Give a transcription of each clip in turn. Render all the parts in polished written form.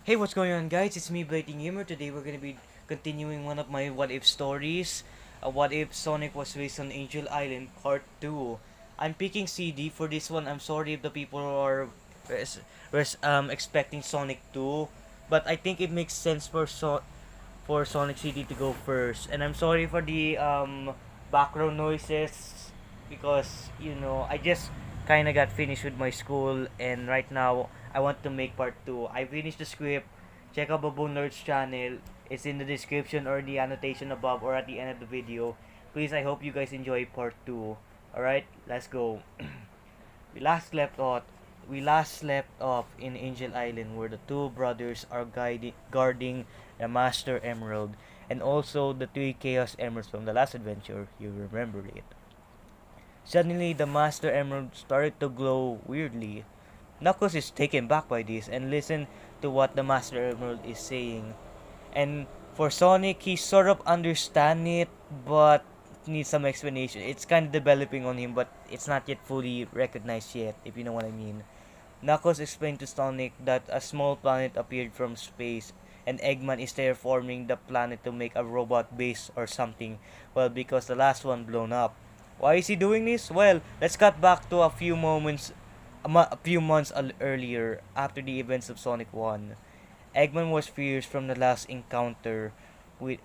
Hey, what's going on, guys? It's me, Blighting Gamer. Today we're gonna be continuing one of my what if stories. What if Sonic was raised on Angel Island Part 2. I'm picking CD for this one. I'm sorry if the people are expecting Sonic 2, but I think it makes sense for Sonic CD to go first. And I'm sorry for the background noises because I just kind of got finished with my school, and right now I want to make part 2. I finished the script. Check out Baboon Nerds channel. It's in the description or the annotation above or at the end of the video. Please, I hope you guys enjoy part 2. Alright, let's go. We last left off in Angel Island, where the two brothers are guarding the Master Emerald and also the three Chaos Emeralds from the last adventure. You remember it. Suddenly, the Master Emerald started to glow weirdly. Knuckles is taken back by this and listen to what the Master Emerald is saying. And for Sonic, he sort of understand it, but needs some explanation. It's kind of developing on him, but it's not yet fully recognized yet, if you know what I mean. Knuckles explained to Sonic that a small planet appeared from space, and Eggman is terraforming the planet to make a robot base or something. Well, because the last one blown up. Why is he doing this? Well, let's cut back to a few months earlier, after the events of Sonic 1. Eggman was furious from the last encounter with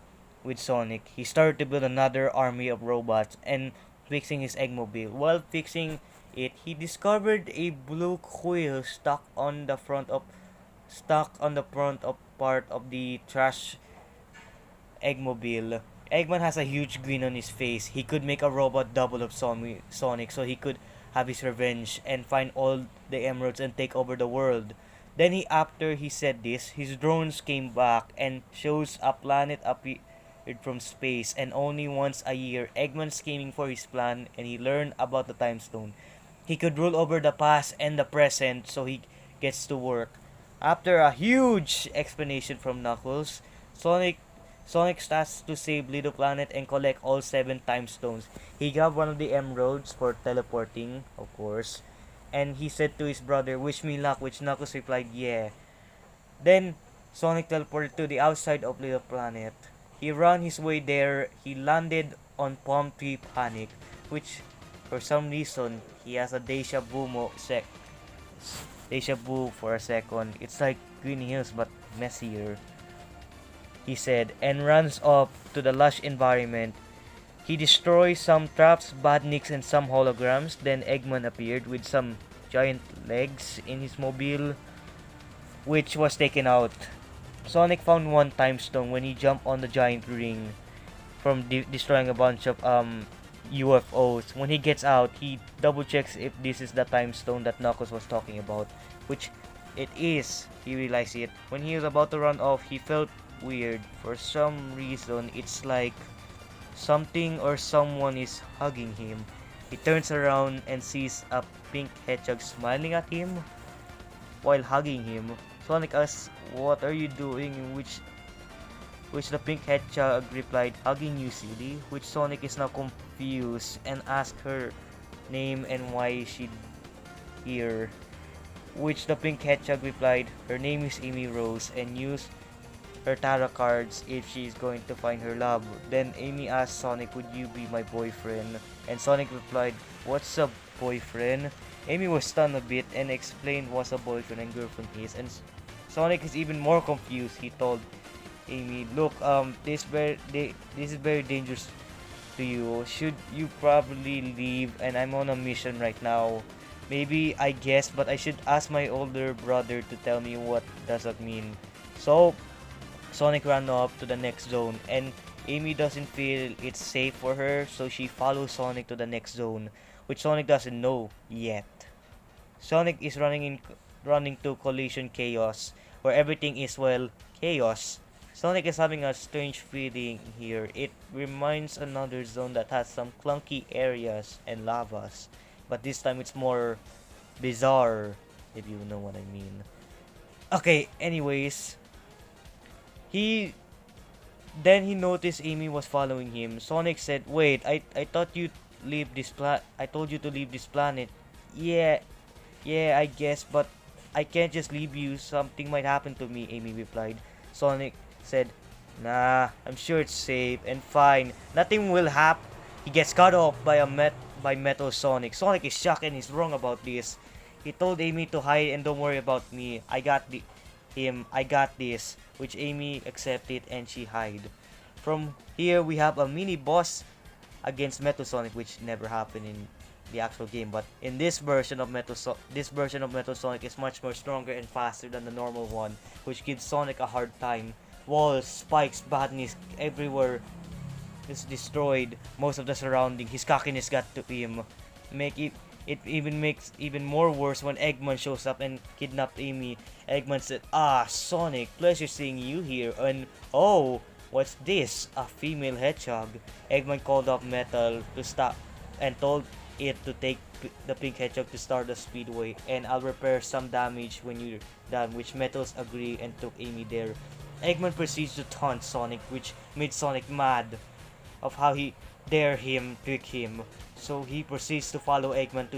with Sonic. He started to build another army of robots and fixing his Eggmobile. While fixing it, he discovered a blue quill stuck on the front of part of the trash Eggmobile. Eggman has a huge grin on his face. He could make a robot double of Sonic so he could have his revenge and find all the emeralds and take over the world. Then after he said this, his drones came back and shows a planet appeared from space, and only once a year Eggman scheming for his plan, and he learned about the time stone. He could rule over the past and the present, so he gets to work. After a huge explanation from Knuckles, Sonic Sonic starts to save Little Planet and collect all 7 time stones. He got one of the emeralds for teleporting, of course, and he said to his brother, "Wish me luck," which Knuckles replied, "Yeah." Then Sonic teleported to the outside of Little Planet. He ran his way there. He landed on Palm Tree Panic, which for some reason he has a deja vu for a second. It's like Green Hills but messier, he said, and runs off to the lush environment. He destroys some traps, badniks, and some holograms. Then Eggman appeared with some giant legs in his mobile, which was taken out. Sonic found one time stone when he jumped on the giant ring from destroying a bunch of UFOs. When he gets out, he double checks if this is the time stone that Knuckles was talking about, which it is. He realized it. When he was about to run off, he felt weird. For some reason, it's like something or someone is hugging him. He turns around and sees a pink hedgehog smiling at him while hugging him. Sonic asks, "What are you doing?" Which the pink hedgehog replied, "Hugging you, silly." Which Sonic is now confused and asks her name and why she here. Which the pink hedgehog replied, "Her name is Amy Rose, and use her tarot cards if she is going to find her love." Then Amy asked Sonic, "Would you be my boyfriend?" And Sonic replied, "What's a boyfriend?" Amy was stunned a bit and explained what a boyfriend and girlfriend is, and Sonic is even more confused. He told Amy, "Look, this is very dangerous to you. Should you probably leave? And I'm on a mission right now. Maybe, I guess, but I should ask my older brother to tell me what does that mean." So Sonic ran off to the next zone, and Amy doesn't feel it's safe for her, so she follows Sonic to the next zone, which Sonic doesn't know yet. Sonic is running to Collision Chaos, where everything is, well, chaos. Sonic is having a strange feeling here. It reminds another zone that has some clunky areas and lavas, but this time it's more bizarre, if you know what I mean. Okay, anyways, he he noticed Amy was following him. Sonic said, "Wait, I thought I told you to leave this planet." Yeah, I guess, but I can't just leave you. Something might happen to me, Amy replied. Sonic said, nah, I'm sure it's safe and fine. Nothing will happen. He gets cut off by Metal Sonic. Sonic is shocked and he's wrong about this. He told Amy to hide and don't worry about me. I got this, which Amy accepted and she hid. From here we have a mini boss against Metal Sonic, which never happened in the actual game. But in this version of Metal Sonic is much more stronger and faster than the normal one, which gives Sonic a hard time. Walls, spikes, badness everywhere is destroyed. Most of the surrounding. His cockiness got to him. It even makes even more worse when Eggman shows up and kidnapped Amy. Eggman said, "Ah, Sonic, pleasure seeing you here." And oh, what's this? A female hedgehog. Eggman called up Metal to stop and told it to take the pink hedgehog to Stardust Speedway, and I'll repair some damage when you're done, which Metals agree and took Amy there. Eggman proceeds to taunt Sonic, which made Sonic mad of how he dare him trick him. So he proceeds to follow Eggman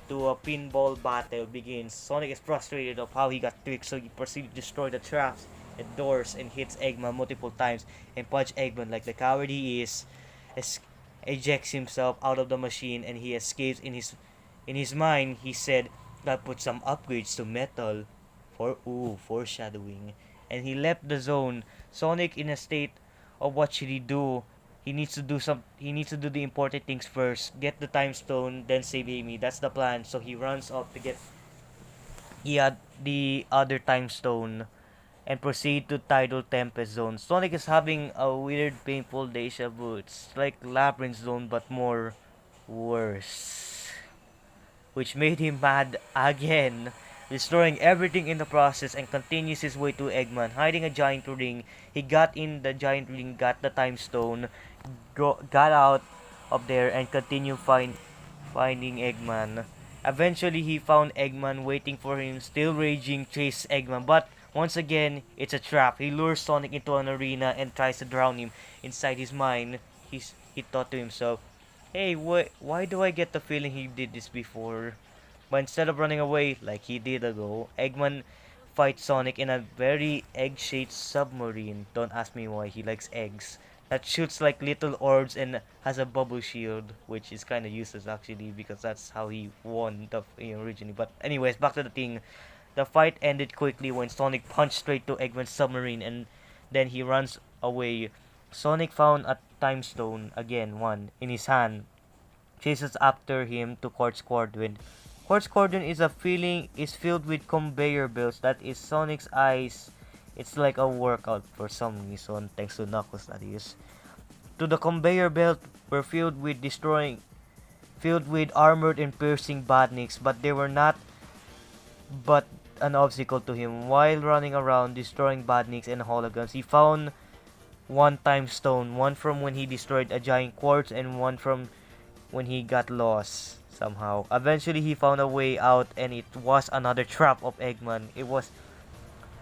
to a pinball battle begins. Sonic is frustrated of how he got tricked, so he proceeds to destroy the traps and doors and hits Eggman multiple times and punch Eggman like the coward he is. Ejects himself out of the machine and he escapes. In his mind he said, "Gotta put some upgrades to Metal." Foreshadowing. And he left the zone. Sonic in a state of what should he do? He needs to do the important things first. Get the time stone, then save Amy. That's the plan. So he runs up to get the other time stone and proceed to Tidal Tempest Zone. Sonic is having a weird, painful deja vu. It's like Labyrinth Zone, but more worse. Which made him mad again, destroying everything in the process, and continues his way to Eggman, hiding a giant ring. He got in the giant ring, got the time stone, got out of there, and continued finding Eggman. Eventually, he found Eggman waiting for him, still raging, chase Eggman, but once again, it's a trap. He lures Sonic into an arena and tries to drown him. Inside his mind, he thought to himself, "Hey, why do I get the feeling he did this before?" But instead of running away like he did ago, Eggman fights Sonic in a very egg-shaped submarine. Don't ask me why, he likes eggs. That shoots like little orbs and has a bubble shield, which is kind of useless actually because that's how he won originally. But anyways, back to the thing. The fight ended quickly when Sonic punched straight to Eggman's submarine and then he runs away. Sonic found a time stone, again one, in his hand. Chases after him to Quartz Quadrant. Quartz Quadrant is filled with conveyor belts. That is Sonic's eyes. It's like a workout for some reason, thanks to Knuckles that is. To the conveyor belt were filled with armored and piercing badniks, but they were not but an obstacle to him. While running around destroying badniks and holograms, he found one time stone, one from when he destroyed a giant quartz and one from when he got lost somehow. Eventually he found a way out and it was another trap of Eggman. It was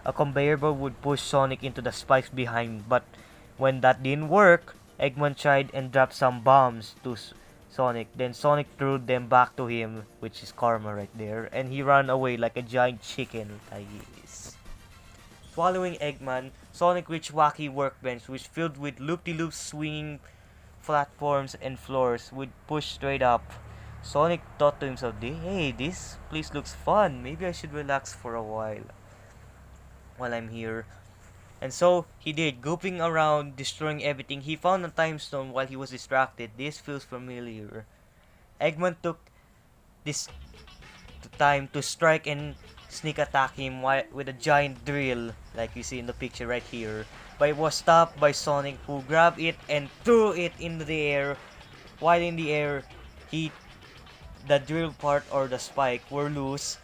a conveyor belt would push Sonic into the spikes behind, but when that didn't work, Eggman tried and dropped some bombs to Sonic. Then Sonic threw them back to him, which is karma right there, and he ran away like a giant chicken. Following Eggman, Sonic reached Wacky Workbench, which filled with loop-de-loop swinging platforms and floors would push straight up. Sonic thought to himself, "Hey, this place looks fun. Maybe I should relax for a while I'm here." And so he did, gooping around, destroying everything. He found a time stone while he was distracted. This feels familiar. Eggman took this time to strike and sneak attack him with a giant drill, like you see in the picture right here. But it was stopped by Sonic, who grabbed it and threw it into the air. While in the air, the drill part or the spike were loose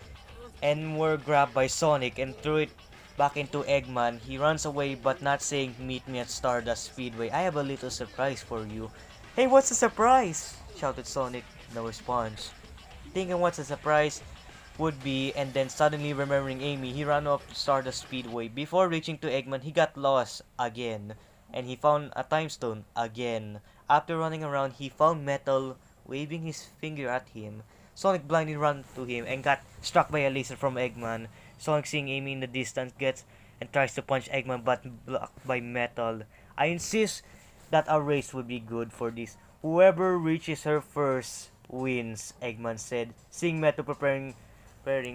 and were grabbed by Sonic and threw it back into Eggman. He runs away but not saying, "Meet me at Stardust Speedway. I have a little surprise for you." "Hey, what's the surprise?" shouted Sonic. No response. Thinking what's the surprise would be, and then suddenly remembering Amy, he ran off to Stardust Speedway. Before reaching to Eggman, he got lost again, and he found a time stone again. After running around, he found Metal waving his finger at him. Sonic blindly ran to him and got struck by a laser from Eggman. Sonic, seeing Amy in the distance, gets and tries to punch Eggman but blocked by Metal. I insist that a race would be good for this. Whoever reaches her first wins, Eggman said. Seeing Metal preparing,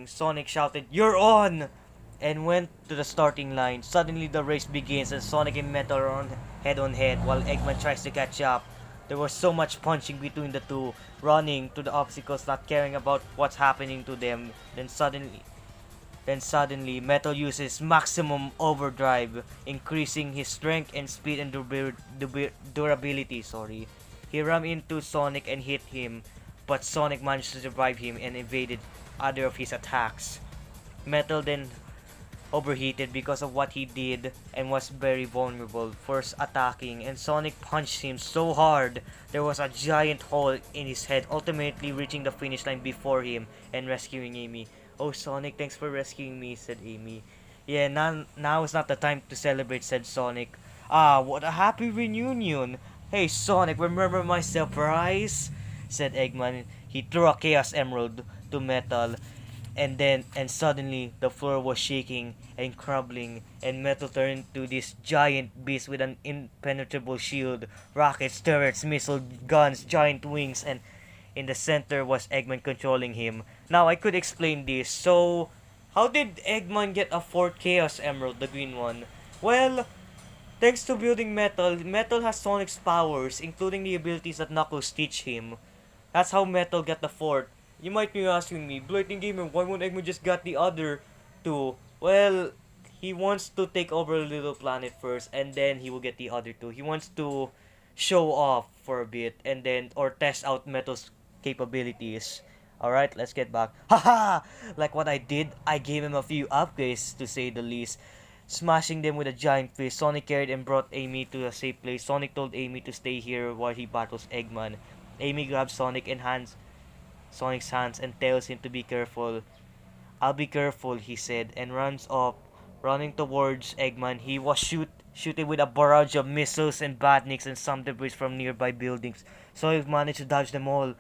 Sonic shouted, "You're on!" and went to the starting line. Suddenly the race begins and Sonic and Metal are on head while Eggman tries to catch up. There was so much punching between the two, running to the obstacles, not caring about what's happening to them. Then suddenly, Metal uses maximum overdrive, increasing his strength and speed and durability. He rammed into Sonic and hit him, but Sonic managed to survive him and evaded other of his attacks. Metal then overheated because of what he did and was very vulnerable, first attacking, and Sonic punched him so hard there was a giant hole in his head, ultimately reaching the finish line before him and rescuing Amy. "Oh Sonic, thanks for rescuing me," said Amy. "Yeah, now is not the time to celebrate," said Sonic. "Ah, what a happy reunion. Hey Sonic, remember my surprise?" said Eggman. He threw a Chaos Emerald to Metal, and suddenly the floor was shaking and crumbling, and Metal turned into this giant beast with an impenetrable shield, rockets, turrets, missile guns, giant wings, and in the center was Eggman controlling him. Now I could explain this. So, how did Eggman get a fourth Chaos Emerald, the green one? Well, thanks to building Metal, Metal has Sonic's powers, including the abilities that Knuckles teach him. That's how Metal got the fourth. You might be asking me, Blighting Gamer, why won't Eggman just got the other two? Well, he wants to take over a little planet first, and then he will get the other two. He wants to show off for a bit, and then, or test out Metal's capabilities. Alright, let's get back. Haha! Like what I did, I gave him a few upgrades, to say the least. Smashing them with a giant fist, Sonic carried and brought Amy to a safe place. Sonic told Amy to stay here while he battles Eggman. Amy grabs Sonic's hands and tells him to be careful. "I'll be careful," he said, and runs off. Running towards Eggman, he was shooting with a barrage of missiles and badniks and some debris from nearby buildings. Sonic managed to dodge them all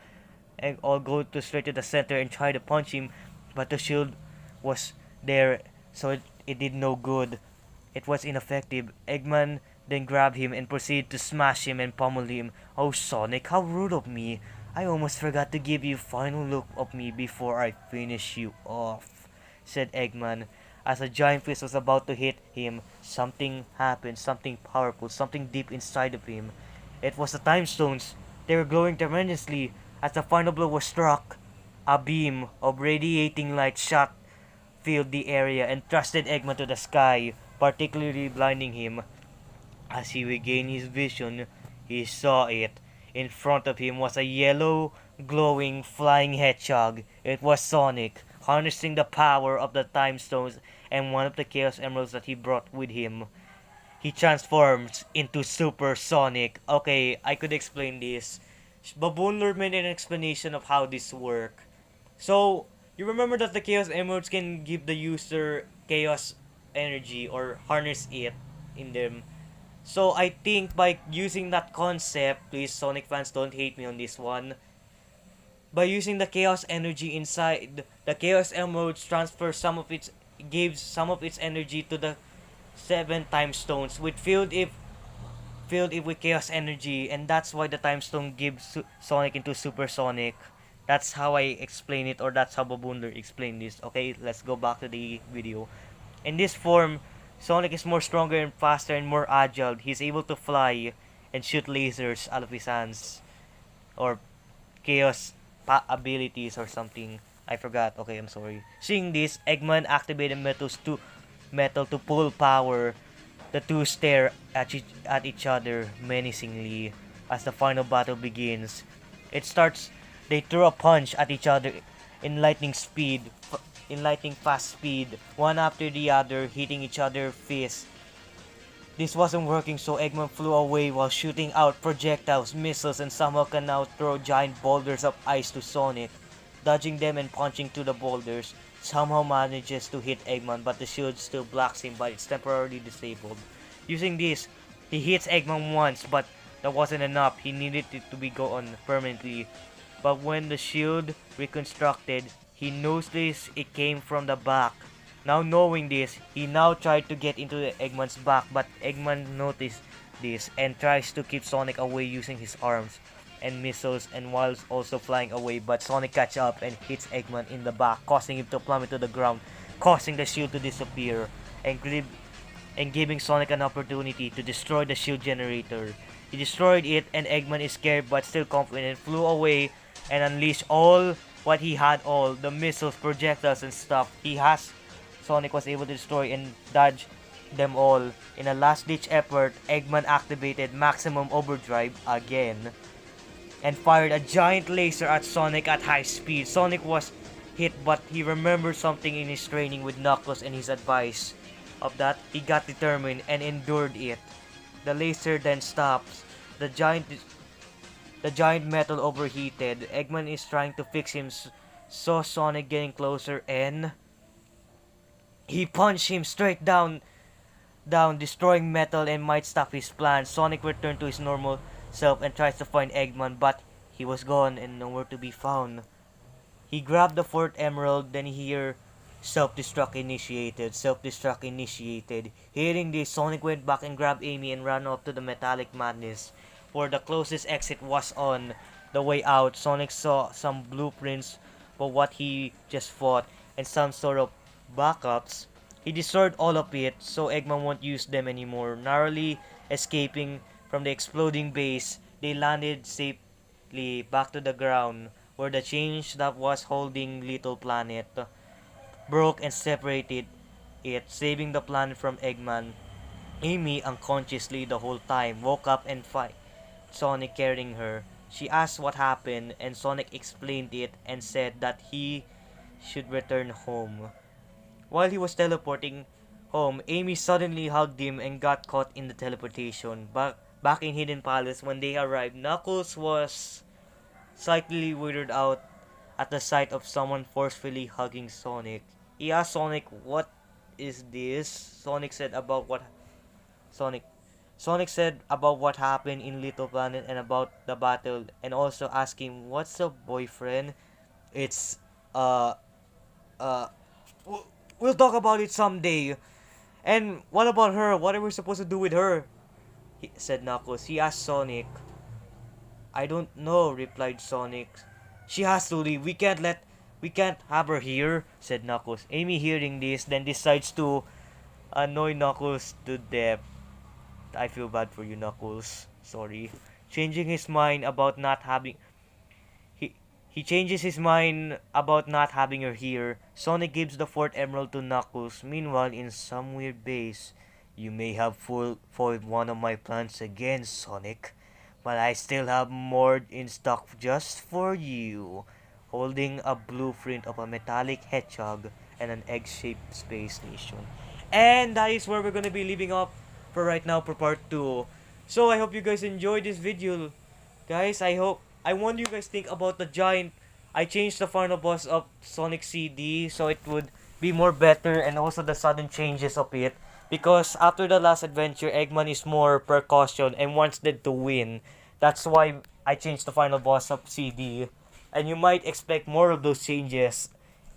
go straight to the center and try to punch him, but the shield was there, so it did no good. It was ineffective. Eggman then grabbed him and proceeded to smash him and pummel him. "Oh Sonic, how rude of me. I almost forgot to give you a final look of me before I finish you off," said Eggman. As a giant fist was about to hit him, something happened, something powerful, something deep inside of him. It was the Time Stones. They were glowing tremendously. As the final blow was struck, a beam of radiating light filled the area and thrusted Eggman to the sky, particularly blinding him. As he regained his vision, he saw it. In front of him was a yellow, glowing, flying hedgehog. It was Sonic, harnessing the power of the Time Stones and one of the Chaos Emeralds that he brought with him. He transforms into Super Sonic. Okay, I could explain this. Baboon Lord made an explanation of how this works. So, you remember that the Chaos Emeralds can give the user Chaos energy or harness it in them. So, I think by using that concept, please Sonic fans don't hate me on this one, by using the Chaos energy inside, the Chaos Emeralds gives some of its energy to the 7 Time Stones, with filled it with Chaos energy, and that's why the Time Stone gives Sonic into Super Sonic. That's how I explain it, or that's how Baboonder explained this. Okay, let's go back to the video. In this form, Sonic is more stronger and faster and more agile. He's able to fly and shoot lasers out of his hands, or Chaos abilities or something. I forgot. Okay, I'm sorry. Seeing this, Eggman activated Metal to pull power. The two stare at each other menacingly as the final battle begins. It starts. They throw a punch at each other in lightning fast speed, one after the other, hitting each other fists. This wasn't working, so Eggman flew away while shooting out projectiles, missiles, and somehow can now throw giant boulders of ice to Sonic. Dodging them and punching through the boulders, somehow manages to hit Eggman, but the shield still blocks him, but it's temporarily disabled. Using this, he hits Eggman once, but that wasn't enough. He needed it to be gone permanently. but when the shield reconstructed, he noticed it came from the back. Now knowing this, he now tried to get into the Eggman's back, but Eggman noticed this and tries to keep Sonic away using his arms and missiles, and while also flying away, but Sonic catches up and hits Eggman in the back, causing him to plummet to the ground, causing the shield to disappear, and giving Sonic an opportunity to destroy the shield generator. He destroyed it, and Eggman is scared but still confident, flew away and unleashed all what he had, all the missiles, projectiles, and stuff he has. Sonic was able to destroy and dodge them all. In a last-ditch effort, Eggman activated Maximum Overdrive again and fired a giant laser at Sonic at high speed. Sonic was hit, but he remembered something in his training with Knuckles and his advice of that. He got determined and endured it. The laser then stops. The giant metal overheated. Eggman is trying to fix him, saw Sonic getting closer, and he punched him straight down, destroying metal and might stop his plan. Sonic returned to his normal self and tries to find Eggman, but he was gone and nowhere to be found. He grabbed the fourth emerald, then he heard self-destruct initiated. Hearing this, Sonic went back and grabbed Amy and ran off to the metallic madness, where the closest exit was on the way out. Sonic saw some blueprints for what he just fought and some sort of backups. He destroyed all of it, so Eggman won't use them anymore. Narrowly escaping from the exploding base, they landed safely back to the ground, where the chain that was holding Little Planet broke and separated it, saving the planet from Eggman. Amy, unconsciously the whole time, woke up and fight Sonic carrying her. She asked what happened, and Sonic explained it and said that he should return home. While he was teleporting home, Amy suddenly hugged him and got caught in the teleportation. Back in Hidden Palace, when they arrived, Knuckles was slightly weirded out at the sight of someone forcefully hugging Sonic. He asked Sonic, "What is this?" Sonic said about what happened in Little Planet and about the battle, and also asked him, "What's a boyfriend?" It's uh uh we'll talk about it someday. And what about her? What are we supposed to do with her? Said Knuckles. He asked Sonic. "I don't know," replied Sonic. "She has to leave. We can't have her here," said Knuckles. Amy, hearing this, then decides to annoy Knuckles to death. I feel bad for you, Knuckles. Sorry. Changing his mind about not having He changes his mind about not having her here. Sonic gives the fourth emerald to Knuckles. Meanwhile, in some weird base, "You may have foiled one of my plans again, Sonic, but I still have more in stock just for you," holding a blueprint of a metallic hedgehog and an egg-shaped space station. And that is where we're gonna be leaving off for right now for part 2. So I hope you guys enjoyed this video. Guys, I want you guys think about the giant. I changed the final boss of Sonic CD so it would be more better, and also the sudden changes of it. Because after the last adventure, Eggman is more precaution and wants them to win. That's why I changed the final boss of CD. And you might expect more of those changes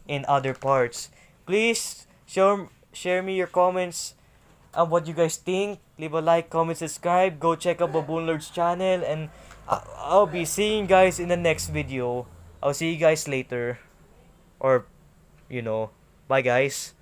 in other parts. Please share me your comments on what you guys think. Leave a like, comment, subscribe. Go check out Baboon Lord's channel, and I'll be seeing you guys in the next video. I'll see you guys later. Or, bye guys.